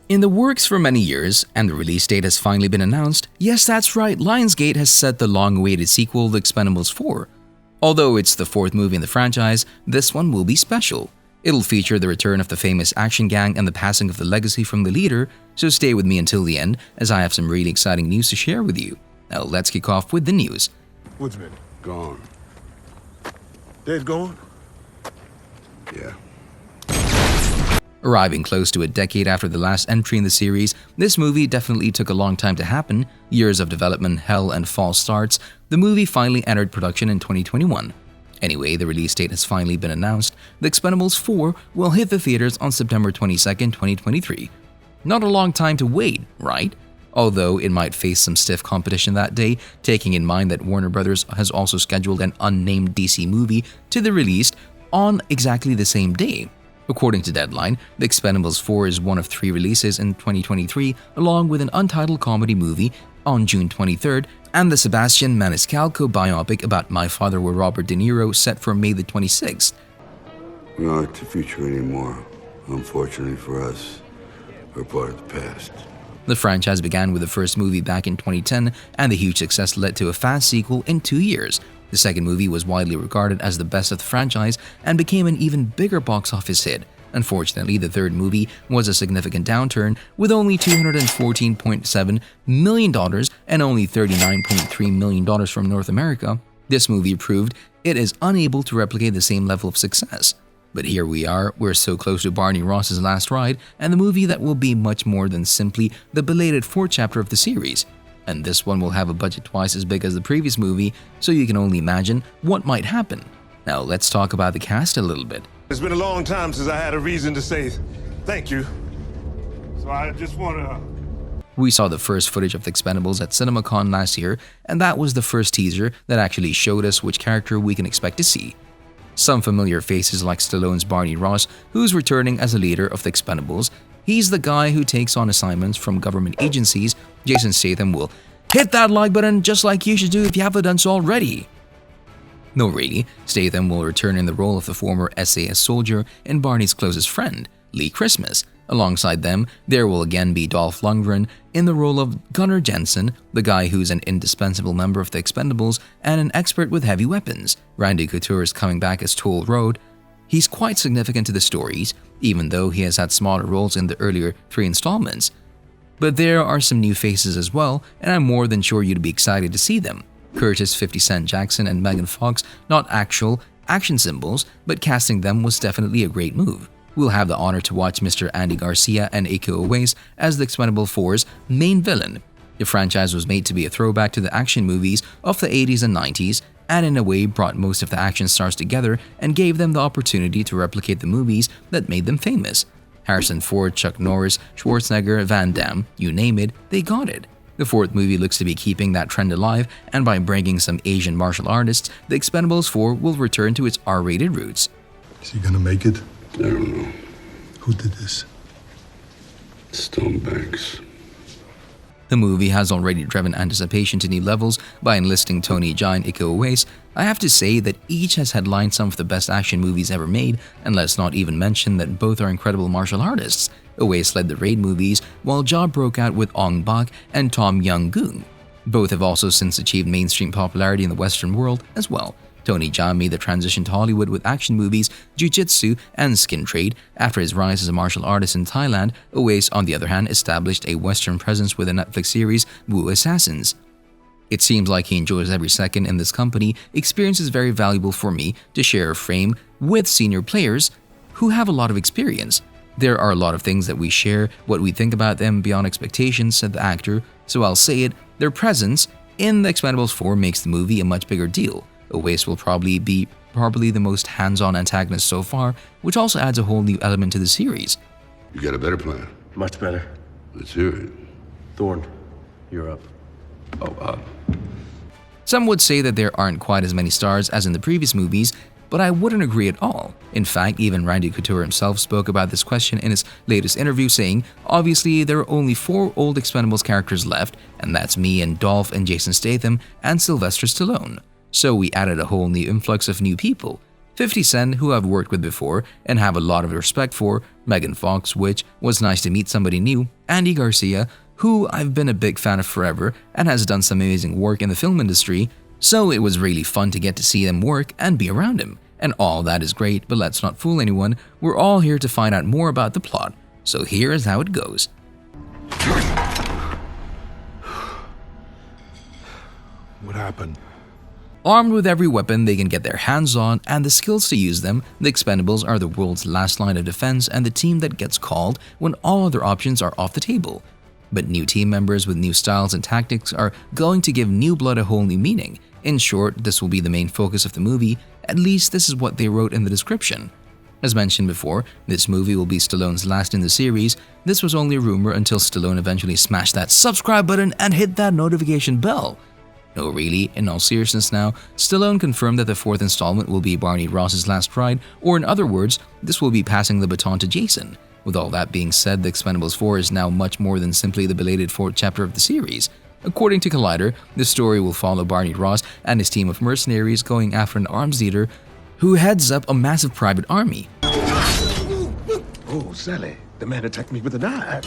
In the works for many years, and the release date has finally been announced, yes, that's right, Lionsgate has set the long-awaited sequel, The Expendables 4. Although it's the fourth movie in the franchise, this one will be special. It'll feature the return of the famous action gang and the passing of the legacy from the leader, so stay with me until the end, as I have some really exciting news to share with you. Now let's kick off with the news. Woodsman, Gone. Dave's gone? Yeah. Arriving close to a decade after the last entry in the series, this movie definitely took a long time to happen. Years of development, hell, and false starts. The movie finally entered production in 2021. Anyway, the release date has finally been announced. The Expendables 4 will hit the theaters on September 22nd, 2023. Not a long time to wait, right? Although it might face some stiff competition that day, taking in mind that Warner Bros. Has also scheduled an unnamed DC movie to be released on exactly the same day. According to Deadline, The Expendables 4 is one of 3 releases in 2023, along with an untitled comedy movie on June 23rd and the Sebastian Maniscalco biopic about My Father with Robert De Niro set for May the 26th. We aren't the future anymore. Unfortunately for us, we're part of the past. The franchise began with the first movie back in 2010, and the huge success led to a fast sequel in 2 years. The second movie was widely regarded as the best of the franchise and became an even bigger box office hit. Unfortunately, the third movie was a significant downturn, with only $214.7 million and only $39.3 million from North America. This movie proved it is unable to replicate the same level of success. But here we are, we're so close to Barney Ross's last ride, and the movie that will be much more than simply the belated fourth chapter of the series. And this one will have a budget twice as big as the previous movie, so you can only imagine what might happen. Now let's talk about the cast a little bit. It's been a long time since I had a reason to say thank you. So I just want to... We saw the first footage of The Expendables at CinemaCon last year, and that was the first teaser that actually showed us which character we can expect to see. Some familiar faces like Stallone's Barney Ross, who's returning as a leader of The Expendables. He's the guy who takes on assignments from government agencies. Jason Statham will hit that like button just like you should do if you haven't done so already. No, really, Statham will return in the role of the former SAS soldier and Barney's closest friend, Lee Christmas. Alongside them, there will again be Dolph Lundgren in the role of Gunnar Jensen, the guy who's an indispensable member of the Expendables and an expert with heavy weapons. Randy Couture is coming back as Toll Road. He's quite significant to the stories, even though he has had smaller roles in the earlier 3 installments. But there are some new faces as well, and I'm more than sure you'd be excited to see them. Curtis 50 Cent Jackson and Megan Fox, not actual action symbols, but casting them was definitely a great move. We'll have the honor to watch Mr. Andy Garcia and Iko Uwais as the Expendables 4's main villain. The franchise was made to be a throwback to the action movies of the 80s and 90s, and in a way brought most of the action stars together and gave them the opportunity to replicate the movies that made them famous. Harrison Ford, Chuck Norris, Schwarzenegger, Van Damme, you name it, they got it. The fourth movie looks to be keeping that trend alive, and by bringing some Asian martial artists, The Expendables 4 will return to its R-rated roots. Is he gonna make it? I don't know. Who did this? Stonebanks. The movie has already driven anticipation to new levels by enlisting Tony Jaa and Iko Uwais. I have to say that each has headlined some of the best action movies ever made, and let's not even mention that both are incredible martial artists. Uwais led the Raid movies, while Jaa broke out with Ong Bak and Tom Yum-goong. Both have also since achieved mainstream popularity in the Western world as well. Tony Jaa made the transition to Hollywood with action movies, jiu-jitsu, and skin trade. After his rise as a martial artist in Thailand, Uwais, on the other hand, established a Western presence with the Netflix series Wu Assassins. It seems like he enjoys every second in this company. Experience is very valuable for me to share a frame with senior players who have a lot of experience. There are a lot of things that we share, what we think about them beyond expectations, said the actor, so I'll say it, their presence in The Expendables 4 makes the movie a much bigger deal. Uwais will probably be the most hands-on antagonist so far, which also adds a whole new element to the series. You got a better plan? Much better. Let's hear it. Thorne, you're up. Some would say that there aren't quite as many stars as in the previous movies, but I wouldn't agree at all. In fact, even Randy Couture himself spoke about this question in his latest interview, saying, obviously there are only 4 old Expendables characters left, and that's me and Dolph and Jason Statham and Sylvester Stallone. So we added a whole new influx of new people. 50 Cent, who I've worked with before and have a lot of respect for, Megan Fox, which was nice to meet somebody new, Andy Garcia, who I've been a big fan of forever and has done some amazing work in the film industry, so it was really fun to get to see them work and be around him. And all that is great, but let's not fool anyone, we're all here to find out more about the plot, so here is how it goes. What happened? Armed with every weapon they can get their hands on and the skills to use them, the Expendables are the world's last line of defense and the team that gets called when all other options are off the table. But new team members with new styles and tactics are going to give new blood a whole new meaning. In short, this will be the main focus of the movie, at least this is what they wrote in the description. As mentioned before, this movie will be Stallone's last in the series. This was only a rumor until Stallone eventually smashed that subscribe button and hit that notification bell. No, really, in all seriousness now, Stallone confirmed that the fourth installment will be Barney Ross's last ride, or in other words, this will be passing the baton to Jason. With all that being said, The Expendables 4 is now much more than simply the belated fourth chapter of the series. According to Collider, the story will follow Barney Ross and his team of mercenaries going after an arms leader who heads up a massive private army. Oh, Sally, the man attacked me with a knife.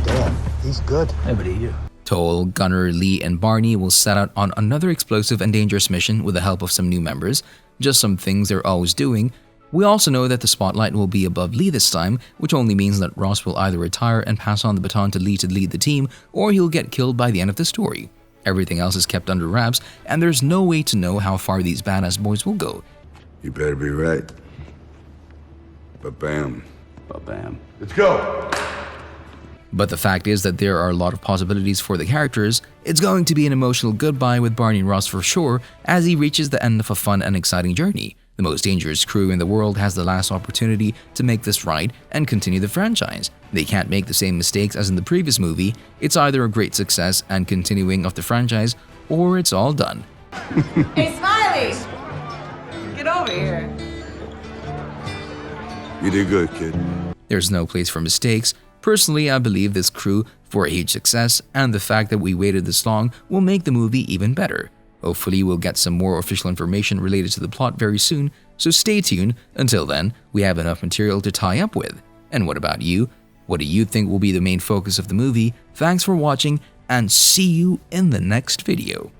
Damn, he's good. Hey, buddy, you. Toll, Gunner, Lee, and Barney will set out on another explosive and dangerous mission with the help of some new members, just some things they're always doing. We also know that the spotlight will be above Lee this time, which only means that Ross will either retire and pass on the baton to lead the team, or he'll get killed by the end of the story. Everything else is kept under wraps, and there's no way to know how far these badass boys will go. You better be right. Ba-bam. Ba-bam. Let's go. But the fact is that there are a lot of possibilities for the characters. It's going to be an emotional goodbye with Barney Ross for sure, as he reaches the end of a fun and exciting journey. The most dangerous crew in the world has the last opportunity to make this right and continue the franchise. They can't make the same mistakes as in the previous movie. It's either a great success and continuing of the franchise, or it's all done. Hey, Smiley! Get over here. You did good, kid. There's no place for mistakes. Personally, I believe this crew for a huge success, and the fact that we waited this long will make the movie even better. Hopefully, we'll get some more official information related to the plot very soon, so stay tuned. Until then, we have enough material to tie up with. And what about you? What do you think will be the main focus of the movie? Thanks for watching, and see you in the next video.